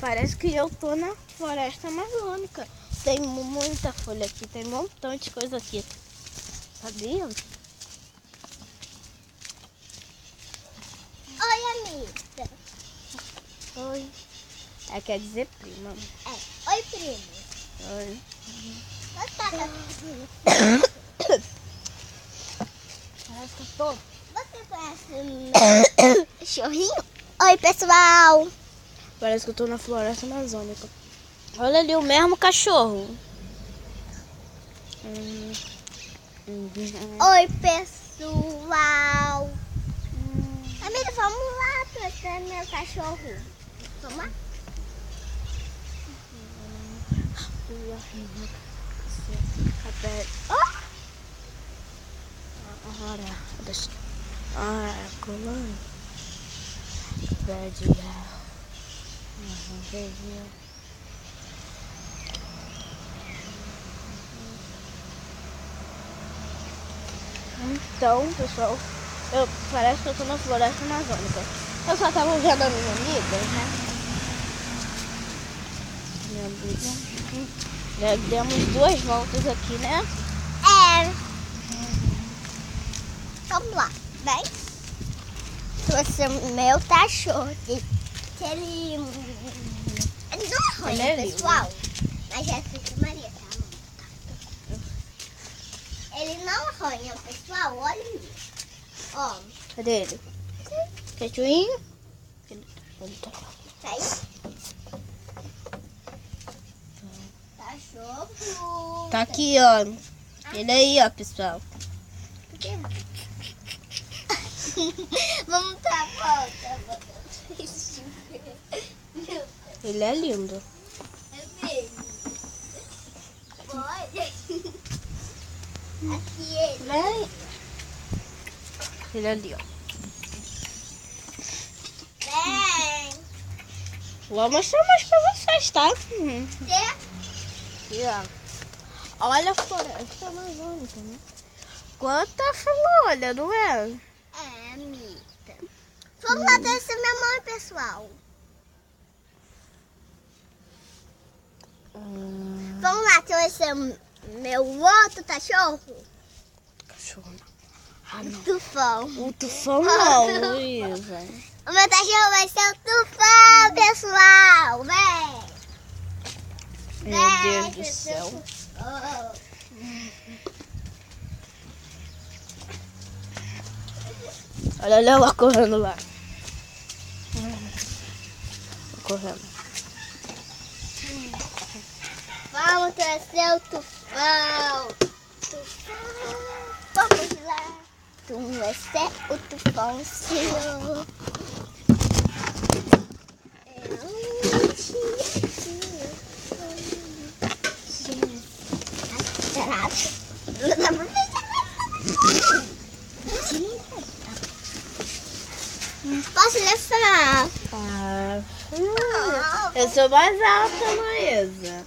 Parece que eu tô na floresta amazônica. Tem muita folha aqui, tem um montão de coisa aqui. Sabia? Oi, amiga. Oi. Quer dizer prima. Oi, primo. Oi. Parece que eu tô. Você conhece o meu cachorrinho? Oi, pessoal. Parece que eu tô na floresta amazônica. Olha ali o mesmo cachorro. Oi, pessoal. Amiga, vamos lá trazer meu cachorro. Vamos lá? Colando. Então, pessoal, parece que eu tô na floresta amazônica. Eu só tava vendo a minha amiga, né? Minha amiga. Demos 2 voltas aqui, né? Vamos lá, vem. Trouxe o meu cachorro. Ele não arranha, Ele é pessoal. Mas é assim que Maria, tá? Ele não arranha, pessoal. Olha ali. Ó. Cadê ele? Cachorrinho? Tá aí? Cachorro. Tá aqui, ó. Ele aí, ó, pessoal. Vamos pra volta. Ele é lindo. É mesmo. Olha. Aqui ele. Vem. Ele ali, ó. Vem. Vou mostrar mais pra vocês, tá? Tem Aqui, ó. Olha a floresta amazônica, né? Quanta folha, não é? amiga. Vamos lá descer minha mãe, pessoal. Vamos lá conhecer meu outro cachorro. Cachorro. O Tufão. O tufão não, Luísa. O meu cachorro vai ser o Tufão, pessoal. Vem. Meu Deus do céu. Olha ela correndo lá. Correndo. Vamos trazer o Tufão. Vamos lá. Conhecer o Tufãozinho. Posso levar? Eu sou mais alta, Luísa.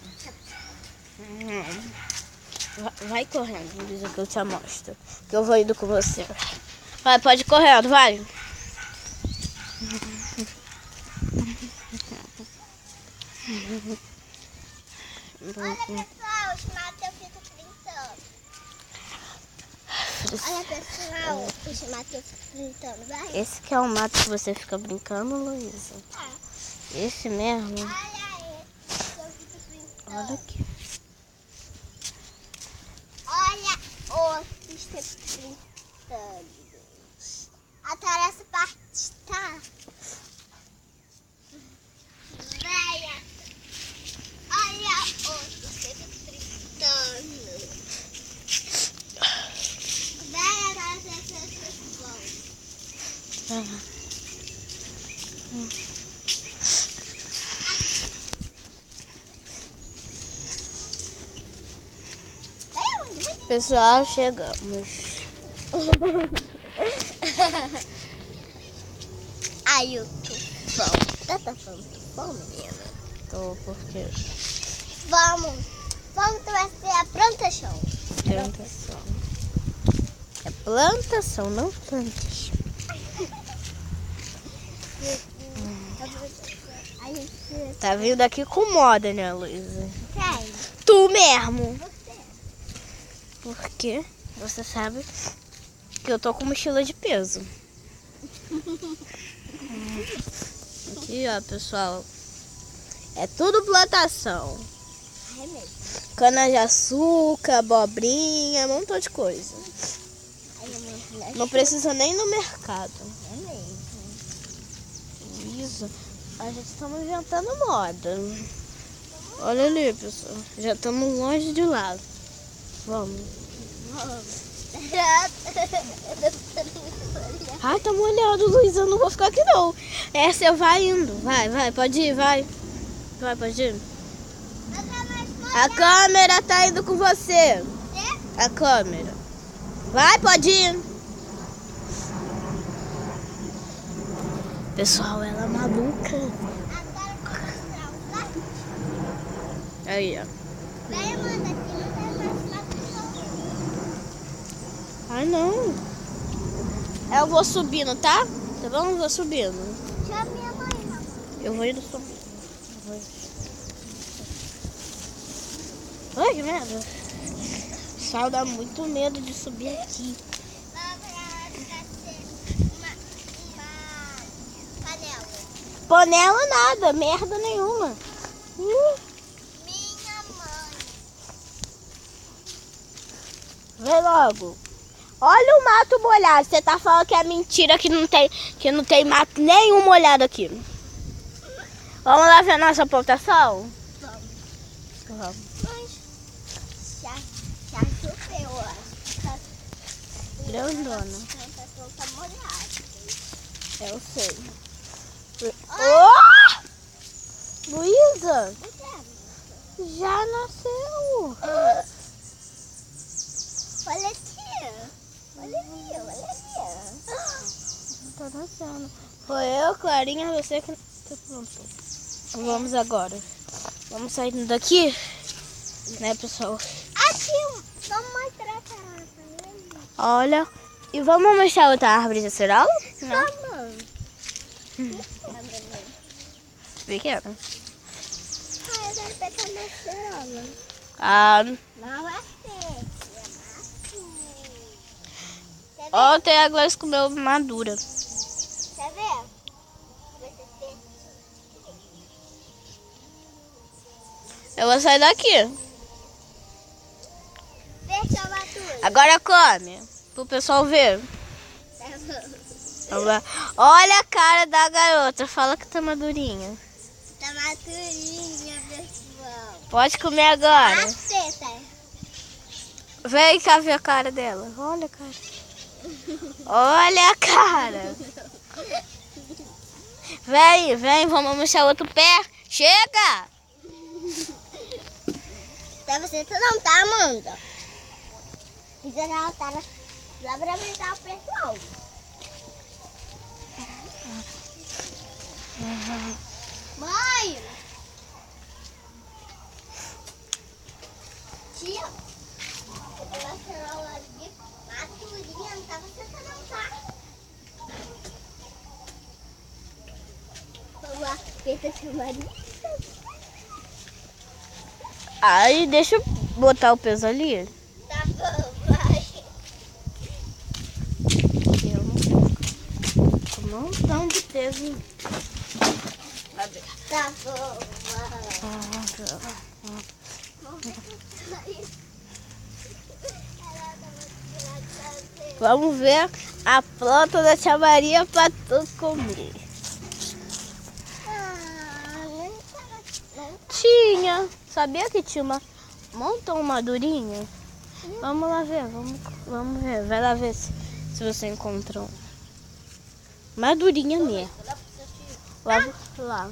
Vai correndo, Luísa, que eu te mostro. Que eu vou indo com você. Vai, pode ir correndo, vai. Olha, pessoal, o Matheus fica brincando. Olha, pessoal, o Matheus fica brincando, vai. Esse que é o mato que você fica brincando, Luísa? Esse mesmo? Olha esse, eu fico brincando. Olha aqui. Olha outro está brincando. Até essa parte tá. Venha. Olha outro está brincando. Venha atrás dessas pessoas. Pessoal, chegamos. Aí o Tufão. Tá falando Tufão, menina? Tô, porque... Vamos trazer a plantação. Plantação. É plantação, não plantação. A gente... Tá vindo aqui com moda, né, Luísa? Quem? Tu mesmo. Você. Porque você sabe que eu tô com mochila de peso. Aqui, ó, pessoal. É tudo plantação. É mesmo. Cana-de-açúcar, abobrinha, um montão de coisa. Aí eu vou... Não precisa nem ir no mercado. É mesmo. Isso. A gente estamos inventando moda. Olha ali, pessoal. Já estamos longe de lá. Vamos. Ai, tá molhado, Luísa. Eu não vou ficar aqui, não. Você vai indo. Vai. Pode ir, vai. Vai, pode ir. A câmera tá indo com você. A câmera. Vai, pode ir. Pessoal, ela é maluca. Aí, ó. Vai, Amanda, aqui não tem mais mato. Ai, não. Eu vou subindo, tá? Tá bom? Eu vou subindo. Chama minha mãe, não. Eu vou indo subindo. Ai, que merda. Sal dá muito medo de subir aqui. Uma panela. Panela nada, merda nenhuma. Minha mãe. Vem logo. Olha o mato molhado. Você tá falando que é mentira que não tem mato nenhum molhado aqui. Vamos lá ver a nossa plantação? Vamos. Mas já choveu, eu acho. Grandona. A plantação tá molhada. Eu sei. Oh! Luísa, já nasceu. Olha aqui. Olha ali. Tá nascendo. Foi eu, Clarinha, você que plantou. Vamos agora. Vamos saindo daqui, né, pessoal? Aqui, vamos mostrar essa árvore. Olha. E vamos mostrar outra árvore de acerola? Vamos. Pequena. Ah, eu quero pegar minha cerola. Ah, Não é feio, é macio. Quer ver? ontem a Gleice comeu madura. Quer ver? Eu vou sair daqui. Deixa a madura. Agora come. Pro pessoal ver. Tá bom. Vamos lá. Olha a cara da garota. Fala que tá madurinha. Tá madurinha, pessoal. Pode comer agora. Aceita. Vem cá ver a cara dela. Olha a cara. Olha a cara. Vem. Vamos mostrar outro pé. Chega. Até você não tá, Amanda. Isso ela tá lá pra brincar o pessoal. Mãe! Tia, eu tenho uma cerola ali, maturinha, não tá você não tá? Vamos lá, pensa que o marido. Aí deixa eu botar o peso ali. Tá bom, vai. Com um montão de peso. Tá bom, Vamos ver a planta da tia Maria para tu comer. Tinha. Sabia que tinha uma montão madurinha? Vamos lá ver, vamos ver. Vai lá ver se você encontrou. Madurinha mesmo. Leva lá.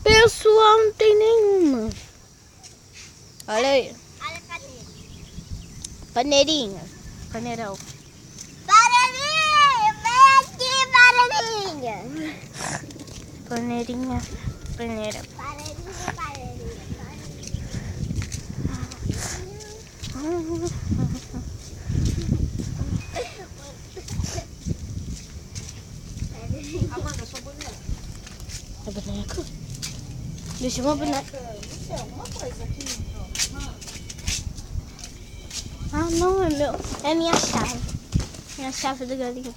Pessoal, não tem nenhuma. Olha aí. Olha, cadê? Paneirinha. Paneirão. Bananinha, vem aqui, bananinha. Paneirinha. Paneira. Bananinha. Amanda, sua boneca. A boneca? Deixa uma boneca. Não sei, alguma coisa aqui. Ah, não, é meu. É minha chave. Minha chave da galinha.